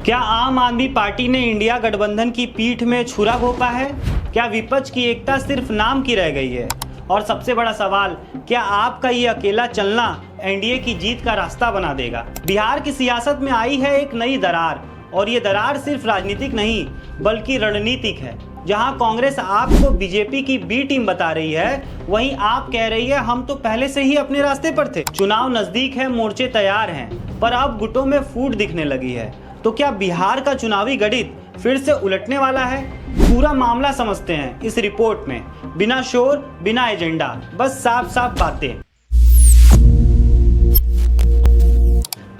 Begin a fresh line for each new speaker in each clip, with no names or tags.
क्या आम आदमी पार्टी ने इंडिया गठबंधन की पीठ में छुरा घोंपा है? क्या विपक्ष की एकता सिर्फ नाम की रह गई है? और सबसे बड़ा सवाल, क्या आपका ये अकेला चलना एनडीए की जीत का रास्ता बना देगा? बिहार की सियासत में आई है एक नई दरार, और ये दरार सिर्फ राजनीतिक नहीं बल्कि रणनीतिक है। जहां कांग्रेस आपको बीजेपी की बी टीम बता रही है, वहीं आप कह रही है हम तो पहले से ही अपने रास्ते पर थे। चुनाव नजदीक है, मोर्चे तैयार हैं, पर अब गुटों में फूट दिखने लगी है। तो क्या बिहार का चुनावी गणित फिर से उलटने वाला है? पूरा मामला समझते हैं इस रिपोर्ट में, बिना शोर बिना एजेंडा, बस साफ साफ बातें।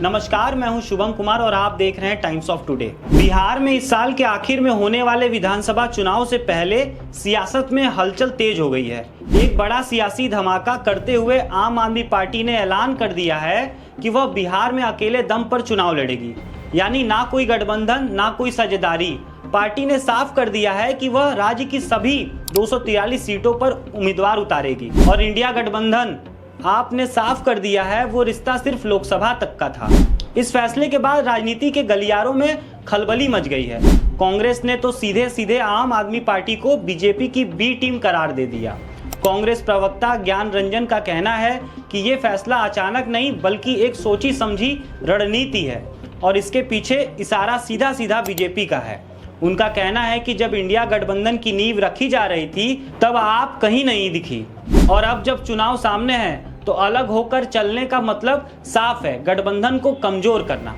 नमस्कार, मैं हूं शुभम कुमार और आप देख रहे हैं टाइम्स ऑफ टुडे। बिहार में इस साल के आखिर में होने वाले विधानसभा चुनाव से पहले सियासत में हलचल तेज हो गई है। एक बड़ा सियासी धमाका करते हुए आम आदमी पार्टी ने ऐलान कर दिया है कि वह बिहार में अकेले दम पर चुनाव लड़ेगी, यानी ना कोई गठबंधन ना कोई साझेदारी। पार्टी ने साफ कर दिया है कि वह राज्य की सभी 243 सीटों पर उम्मीदवार उतारेगी, और इंडिया गठबंधन आपने साफ कर दिया है वो रिश्ता सिर्फ लोकसभा तक का था। इस फैसले के बाद राजनीति के गलियारों में खलबली मच गई है। कांग्रेस ने तो सीधे सीधे आम आदमी पार्टी को बीजेपी की बी टीम करार दे दिया। कांग्रेस प्रवक्ता ज्ञान रंजन का कहना है कि ये फैसला अचानक नहीं बल्कि एक सोची समझी रणनीति है, और इसके पीछे इशारा सीधा सीधा बीजेपी का है। उनका कहना है कि जब इंडिया गठबंधन की नींव रखी जा रही थी तब आप कहीं नहीं दिखी, और अब जब चुनाव सामने है तो अलग होकर चलने का मतलब साफ है, गठबंधन को कमजोर करना।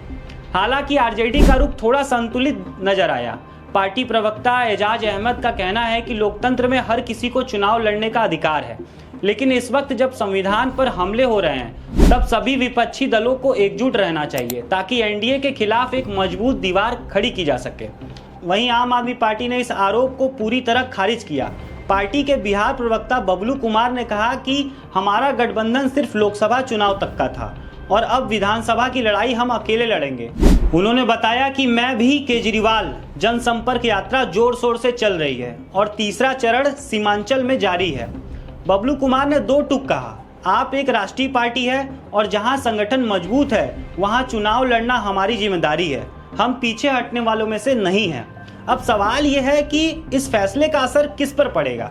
हालांकि आरजेडी का रुख थोड़ा संतुलित नजर आया। पार्टी प्रवक्ता एजाज अहमद का कहना है कि लोकतंत्र में हर किसी को चुनाव लड़ने का अधिकार है, लेकिन इस वक्त जब संविधान पर हमले हो रहे हैं तब सभी विपक्षी दलों को एकजुट रहना चाहिए ताकि एनडीए के खिलाफ एक मजबूत दीवार खड़ी की जा सके। वहीं आम आदमी पार्टी ने इस आरोप को पूरी तरह खारिज किया। पार्टी के बिहार प्रवक्ता बबलू कुमार ने कहा कि हमारा गठबंधन सिर्फ लोकसभा चुनाव तक का था और अब विधानसभा की लड़ाई हम अकेले लड़ेंगे। उन्होंने बताया कि मैं भी केजरीवाल जनसंपर्क यात्रा जोर शोर से चल रही है और तीसरा चरण सीमांचल में जारी है। बबलू कुमार ने दो टूक कहा, आप एक राष्ट्रीय पार्टी है और जहां संगठन मजबूत है वहां चुनाव लड़ना हमारी जिम्मेदारी है, हम पीछे हटने वालों में से नहीं हैं। अब सवाल यह है कि इस फैसले का असर किस पर पड़ेगा।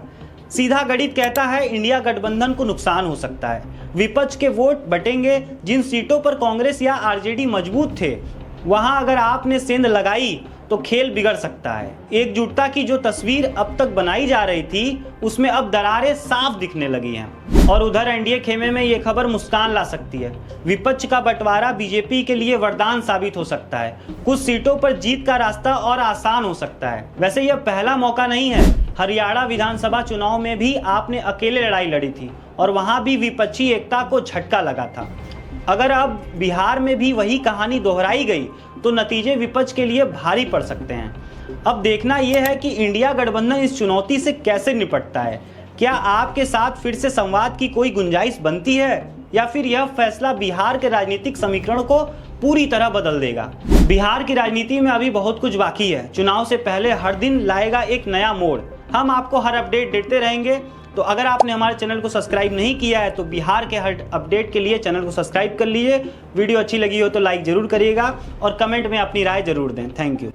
सीधा गणित कहता है इंडिया गठबंधन को नुकसान हो सकता है, विपक्ष के वोट बटेंगे। जिन सीटों पर कांग्रेस या आरजेडी मजबूत थे वहां अगर आपने सेंध लगाई तो खेल बिगड़ सकता है। एकजुटता की जो तस्वीर अब तक बनाई जा रही थी उसमें अब दरारें साफ दिखने लगी हैं। और उधर एनडीए खेमे में ये खबर मुस्कान ला सकती है। विपक्ष का बंटवारा बीजेपी के लिए वरदान साबित हो सकता है। कुछ सीटों पर जीत का रास्ता और आसान हो सकता है। वैसे यह पहला मौका नहीं है। हरियाणा विधानसभा चुनाव में भी आपने अकेले लड़ाई लड़ी थी और वहां भी विपक्षी एकता को झटका लगा था। अगर अब बिहार में भी वही कहानी दोहराई गई तो नतीजे विपक्ष के लिए भारी पड़ सकते हैं। अब देखना यह है कि इंडिया गठबंधन इस चुनौती से कैसे निपटता है। क्या आपके साथ फिर से संवाद की कोई गुंजाइश बनती है, या फिर यह फैसला बिहार के राजनीतिक समीकरण को पूरी तरह बदल देगा? बिहार की राजनीति में अभी बहुत कुछ बाकी है। चुनाव से पहले हर दिन लाएगा एक नया मोड़। हम आपको हर अपडेट देते रहेंगे। तो अगर आपने हमारे चैनल को सब्सक्राइब नहीं किया है तो बिहार के हर अपडेट के लिए चैनल को सब्सक्राइब कर लीजिए। वीडियो अच्छी लगी हो तो लाइक जरूर करिएगा और कमेंट में अपनी राय जरूर दें। Thank you.